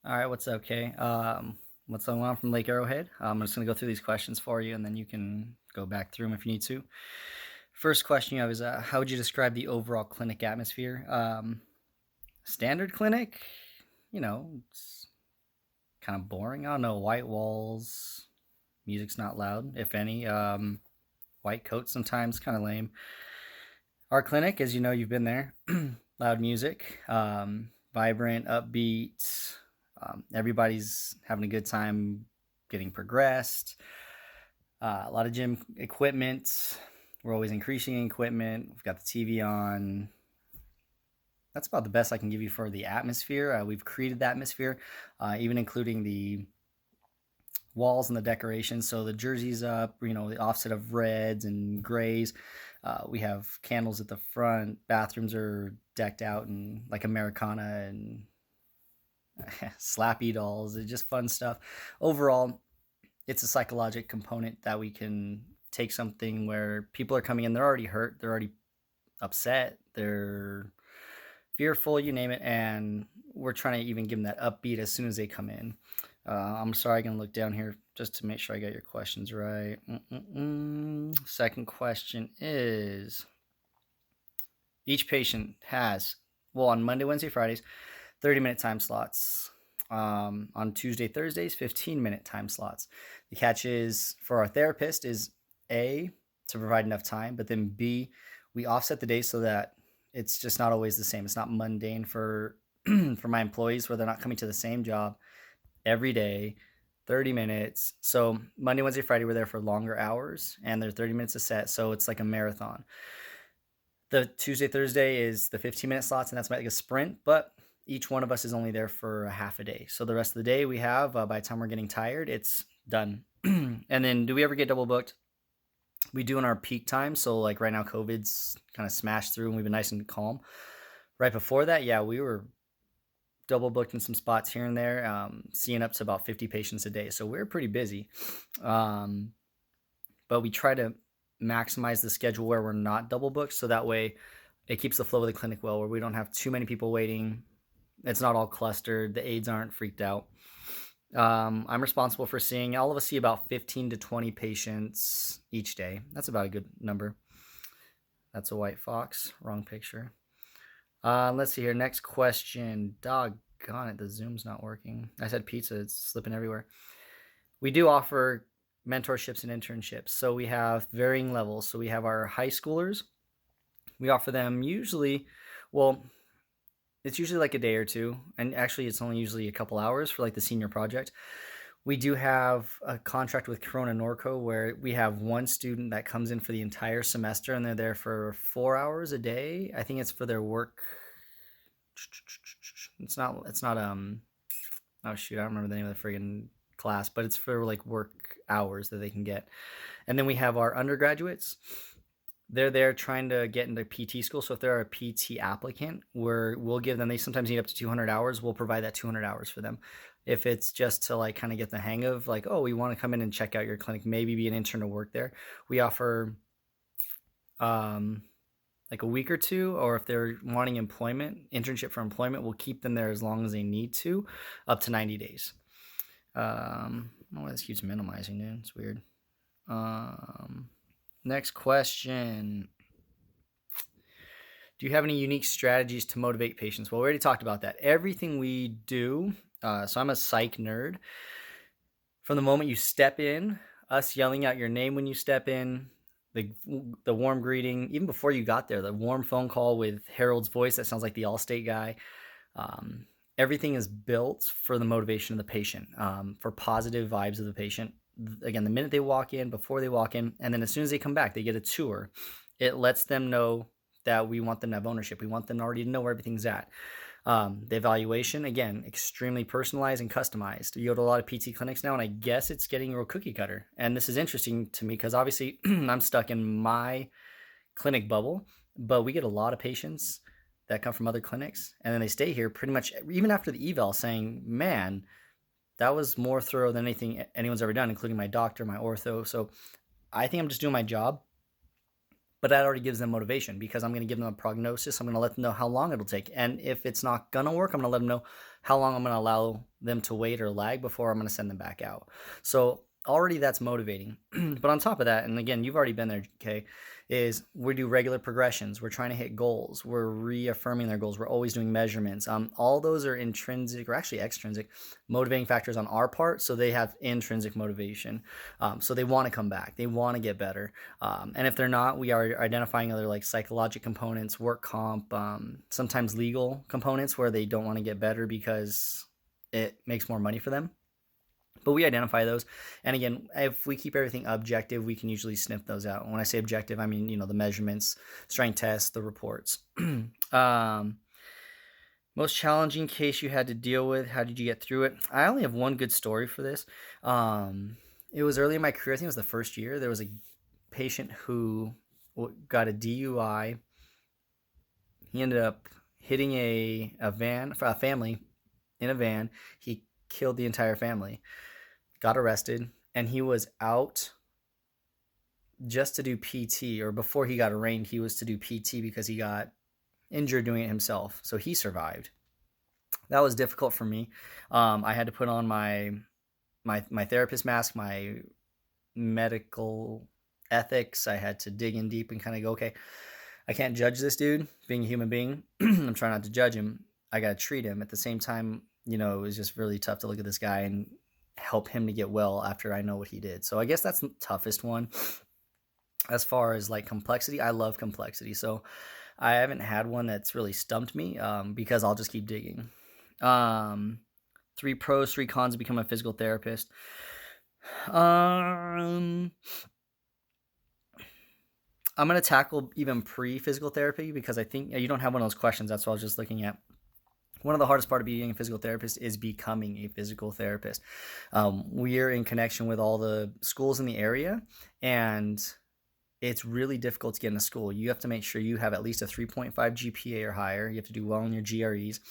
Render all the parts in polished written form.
All right, what's up, Kay? What's going on from Lake Arrowhead? I'm just going to go through these questions for you, and then you can go back through them if you need to. First question you have is, how would you describe the overall clinic atmosphere? Standard clinic, it's kind of boring. I don't know, white walls, music's not loud, if any. White coats sometimes, kind of lame. Our clinic, as you know, you've been there, loud music, vibrant, upbeat. Everybody's having a good time getting progressed. A lot of gym equipment. We're always increasing equipment. We've got the TV on. That's about the best I can give you for the atmosphere. We've created the atmosphere, even including the walls and the decorations. So the jerseys up, the offset of reds and grays. We have candles at the front. Bathrooms are decked out in like Americana and slappy dolls. It's just fun stuff. Overall, it's a psychological component that we can take something where people are coming in, they're already hurt, they're already upset, they're fearful, you name it, and we're trying to even give them that upbeat as soon as they come in. I'm sorry, I'm gonna look down here just to make sure I got your questions right. Second question is, each patient has, well, on Monday, Wednesday, Fridays, 30-minute time slots. On Tuesday, Thursdays, 15-minute time slots. The catch is for our therapist is A, to provide enough time, but then B, we offset the days so that it's just not always the same. It's not mundane for for my employees where they're not coming to the same job every day, 30 minutes. So Monday, Wednesday, Friday, we're there for longer hours and they're 30 minutes a set. So it's like a marathon. The Tuesday, Thursday is the 15-minute slots, and that's like a sprint, but each one of us is only there for a half a day. So the rest of the day we have, by the time we're getting tired, it's done. And then do we ever get double booked? We do in our peak time. So like right now, COVID's kind of smashed through and we've been nice and calm. Right before that, yeah, we were double booked in some spots here and there, seeing up to about 50 patients a day. So we're pretty busy. But we try to maximize the schedule where we're not double booked. So that way it keeps the flow of the clinic well, where we don't have too many people waiting. It's not all clustered. The aides aren't freaked out. I'm responsible for seeing, all of us see about 15 to 20 patients each day. That's about a good number. That's a white fox. Wrong picture. Let's see here. Next question. Doggone it, the Zoom's not working. I said pizza. It's slipping everywhere. We do offer mentorships and internships. So we have varying levels. So we have our high schoolers. We offer them usually, well, it's usually like a day or two, and actually it's only usually a couple hours for like the senior project. We do have a contract with Corona Norco where we have one student that comes in for the entire semester and they're there for 4 hours a day. I think it's for their work. It's not oh shoot, I don't remember the name of the friggin' class, but it's for like work hours that they can get. And then we have our undergraduates. They're there trying to get into PT school. So if they're a PT applicant, we'll give them, they sometimes need up to 200 hours. We'll provide that 200 hours for them. If it's just to like kind of get the hang of like, oh, we want to come in and check out your clinic, maybe be an intern to work there. We offer like a week or two, or if they're wanting internship for employment, we'll keep them there as long as they need to, up to 90 days. I don't know why this keeps minimizing, dude. It's weird. Next question. Do you have any unique strategies to motivate patients? Well, we already talked about that. Everything we do, so I'm a psych nerd. From the moment you step in, us yelling out your name when you step in, the warm greeting, even before you got there, the warm phone call with Harold's voice that sounds like the Allstate guy. Everything is built for the motivation of the patient, for positive vibes of the patient. Again, the minute they walk in, before they walk in, and then as soon as they come back, they get a tour. It lets them know that we want them to have ownership. We want them already to know where everything's at. The evaluation, again, extremely personalized and customized. You go to a lot of PT clinics now, and I guess it's getting real cookie cutter. And this is interesting to me because obviously I'm stuck in my clinic bubble, but we get a lot of patients that come from other clinics, and then they stay here pretty much even after the eval saying, man, that was more thorough than anything anyone's ever done, including my doctor, my ortho. So I think I'm just doing my job. but that already gives them motivation because I'm going to give them a prognosis. I'm going to let them know how long it'll take. And if it's not going to work, I'm going to let them know how long I'm going to allow them to wait or lag before I'm going to send them back out. So already that's motivating. But on top of that, and again, you've already been there, okay, is we do regular progressions. We're trying to hit goals. We're reaffirming their goals. We're always doing measurements. All those are intrinsic or actually extrinsic motivating factors on our part. So they have intrinsic motivation. So they want to come back. They want to get better. And if they're not, we are identifying other like psychological components, work comp, sometimes legal components where they don't want to get better because it makes more money for them. But we identify those. And again, if we keep everything objective, we can usually sniff those out. When I say objective, I mean, the measurements, strength tests, the reports. Most challenging case you had to deal with, how did you get through it? I only have one good story for this. It was early in my career. I think it was the first year. There was a patient who got a DUI. He ended up hitting a family in a van. He killed the entire family, got arrested, and he was out just to do PT, or before he got arraigned, he was to do PT because he got injured doing it himself. So he survived. That was difficult for me. I had to put on my therapist mask, my medical ethics. I had to dig in deep and kind of go, okay, I can't judge this dude being a human being. I'm trying not to judge him. I got to treat him. At the same time, it was just really tough to look at this guy and help him to get well after I know what he did. So I guess that's the toughest one. As far as like complexity, I love complexity. So I haven't had one that's really stumped me because I'll just keep digging. 3 pros, 3 cons to become a physical therapist. I'm going to tackle even pre-physical therapy because I think you don't have one of those questions. That's what I was just looking at. One of the hardest part of being a physical therapist is becoming a physical therapist. We're in connection with all the schools in the area, and it's really difficult to get into school. You have to make sure you have at least a 3.5 GPA or higher. You have to do well in your GREs.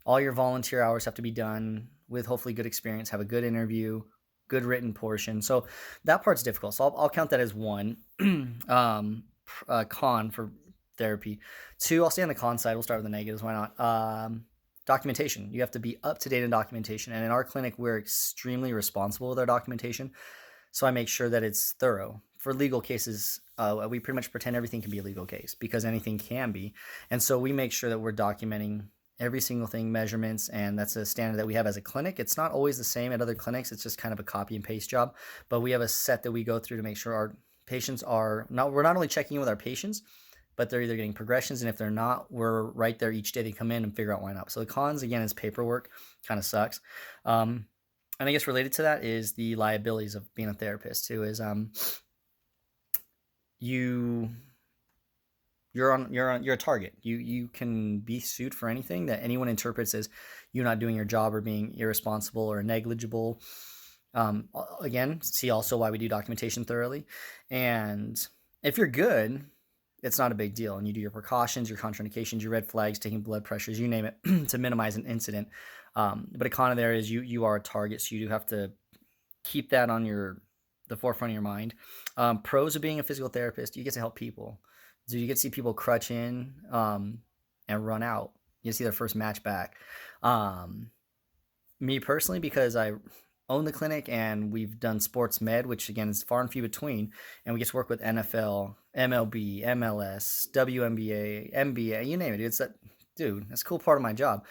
All your volunteer hours have to be done with hopefully good experience, have a good interview, good written portion. So that part's difficult. So I'll count that as one con for therapy. 2, I'll stay on the con side. We'll start with the negatives. Why not? Documentation. You have to be up to date in documentation. And in our clinic, we're extremely responsible with our documentation. So I make sure that it's thorough. For legal cases, we pretty much pretend everything can be a legal case because anything can be. And so we make sure that we're documenting every single thing, measurements, and that's a standard that we have as a clinic. It's not always the same at other clinics. It's just kind of a copy and paste job. But we have a set that we go through to make sure our patients we're not only checking in with our patients, but they're either getting progressions, and if they're not, we're right there each day they come in and figure out why not. So the cons, again, is paperwork, kind of sucks. And I guess related to that is the liabilities of being a therapist too. Is you're a target. You can be sued for anything that anyone interprets as you not doing your job or being irresponsible or negligible. Again, see also why we do documentation thoroughly. And if you're good, it's not a big deal. And you do your precautions, your contraindications, your red flags, taking blood pressures, you name it, to minimize an incident. But a con of there is you are a target, so you do have to keep that on the forefront of your mind. Pros of being a physical therapist, you get to help people. So you get to see people crutch in and run out. You see their first match back. Me personally, because I own the clinic and we've done sports med, which again is far and few between, and we get to work with NFL, MLB, MLS, WNBA, NBA, you name it. That's a cool part of my job.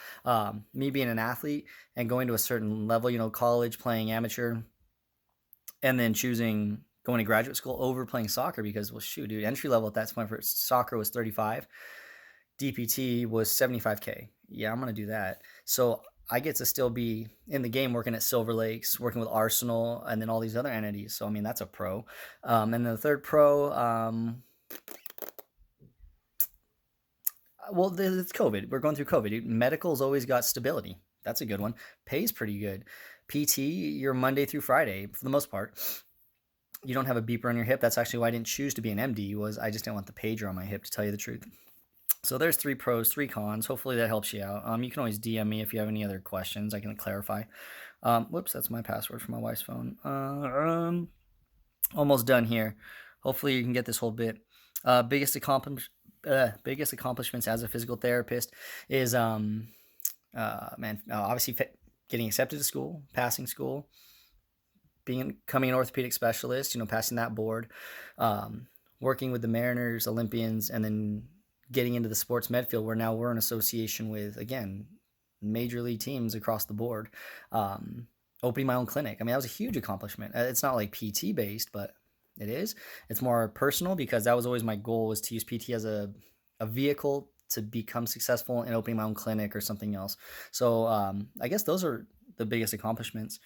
Me being an athlete and going to a certain level, college, playing amateur, and then choosing going to graduate school over playing soccer because, well, shoot, dude, entry level at that point for soccer was 35. DPT was 75K. Yeah, I'm going to do that. So I get to still be in the game working at Silver Lakes, working with Arsenal, and then all these other entities. So, I mean, that's a pro. And then the third pro, well, it's COVID. We're going through COVID. Medical's always got stability. That's a good one. Pays pretty good. PT, you're Monday through Friday for the most part. You don't have a beeper on your hip. That's actually why I didn't choose to be an MD, was I just didn't want the pager on my hip, to tell you the truth. So there's 3 pros, 3 cons. Hopefully that helps you out. You can always DM me if you have any other questions. I can clarify. Whoops, that's my password for my wife's phone. Almost done here. Hopefully you can get this whole bit. Biggest accomplishments as a physical therapist is obviously getting accepted to school, passing school, becoming an orthopedic specialist, passing that board, um, working with the Mariners, Olympians, and then getting into the sports med field where now we're in association with, again, major league teams across the board. Um, Opening my own clinic. I mean, that was a huge accomplishment. It's not like PT based, but it is. It's more personal because that was always my goal, was to use PT as a vehicle to become successful in opening my own clinic or something else. So I guess those are the biggest accomplishments.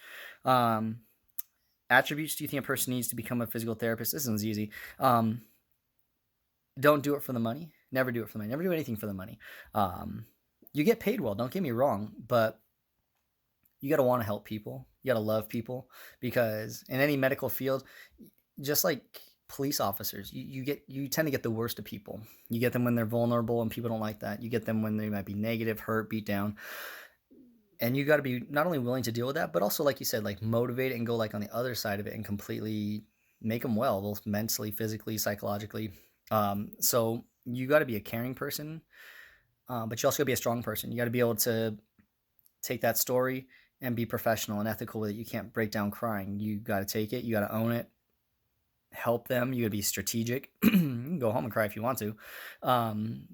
Um, Attributes do you think a person needs to become a physical therapist? This one's easy. Don't do it for the money. Never do it for the money. Never do anything for the money. You get paid well, don't get me wrong, but you got to want to help people. You got to love people, because in any medical field, just like police officers, you tend to get the worst of people. You get them when they're vulnerable and people don't like that. You get them when they might be negative, hurt, beat down. And you got to be not only willing to deal with that, but also, like you said, like motivate it and go like on the other side of it and completely make them well, both mentally, physically, psychologically. So you got to be a caring person, but you also got to be a strong person. You got to be able to take that story and be professional and ethical with it. You can't break down crying. You got to take it. You got to own it. Help them. You got to be strategic. You can go home and cry if you want to.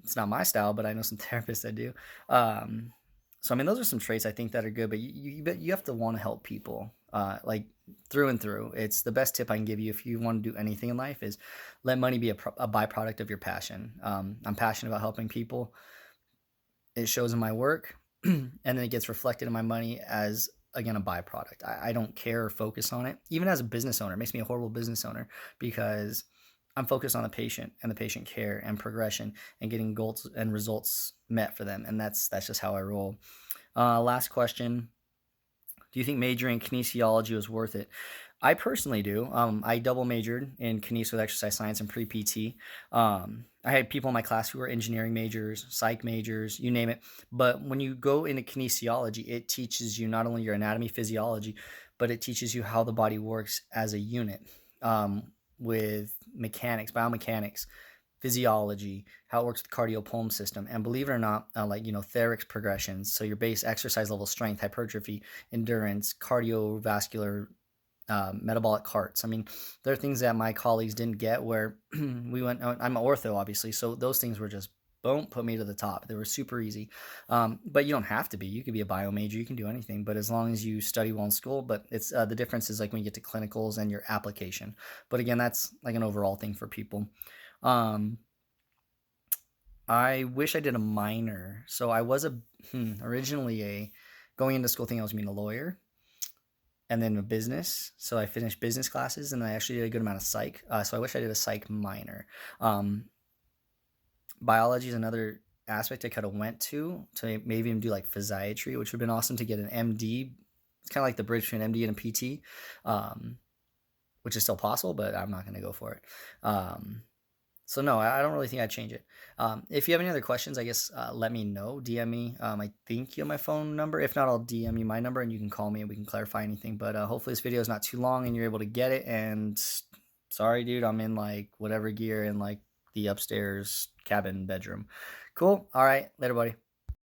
It's not my style, but I know some therapists that do. So I mean, those are some traits I think that are good. But you have to want to help people, like through and through. It's the best tip I can give you if you want to do anything in life, is let money be a byproduct of your passion. I'm passionate about helping people. It shows in my work, and then it gets reflected in my money as, again, a byproduct. I don't care or focus on it. Even as a business owner, it makes me a horrible business owner, because I'm focused on the patient and the patient care and progression and getting goals and results met for them. And that's just how I roll. Last question. Do you think majoring in kinesiology was worth it? I personally do. I double majored in kines with exercise science and pre-PT. I had people in my class who were engineering majors, psych majors, you name it. But when you go into kinesiology, it teaches you not only your anatomy, physiology, but it teaches you how the body works as a unit, with mechanics, biomechanics, physiology, how it works with the cardiopulmonary system, and believe it or not, Therix progressions. So your base exercise level, strength, hypertrophy, endurance, cardiovascular, metabolic carts. I mean, there are things that my colleagues didn't get, where I'm an ortho, obviously, so those things were just, boom, put me to the top. They were super easy. But you don't have to be. You could be a bio major. You can do anything, but as long as you study well in school. But it's the difference is like when you get to clinicals and your application. But again, that's like an overall thing for people. Um, I wish I did a minor. So I was originally going into school thinking I was being a lawyer, and then a business. So I finished business classes, and I actually did a good amount of psych. So I wish I did a psych minor. Biology is another aspect I kind of went to maybe even do like physiatry, which would have been awesome to get an MD. It's kind of like the bridge between MD and a PT, which is still possible, but I'm not going to go for it. So no, I don't really think I'd change it. If you have any other questions, I guess let me know. DM me. I think you have my phone number. If not, I'll DM you my number and you can call me and we can clarify anything. But hopefully this video is not too long and you're able to get it. And sorry, dude, I'm in like whatever gear in like the upstairs cabin bedroom. Cool. All right. Later, buddy.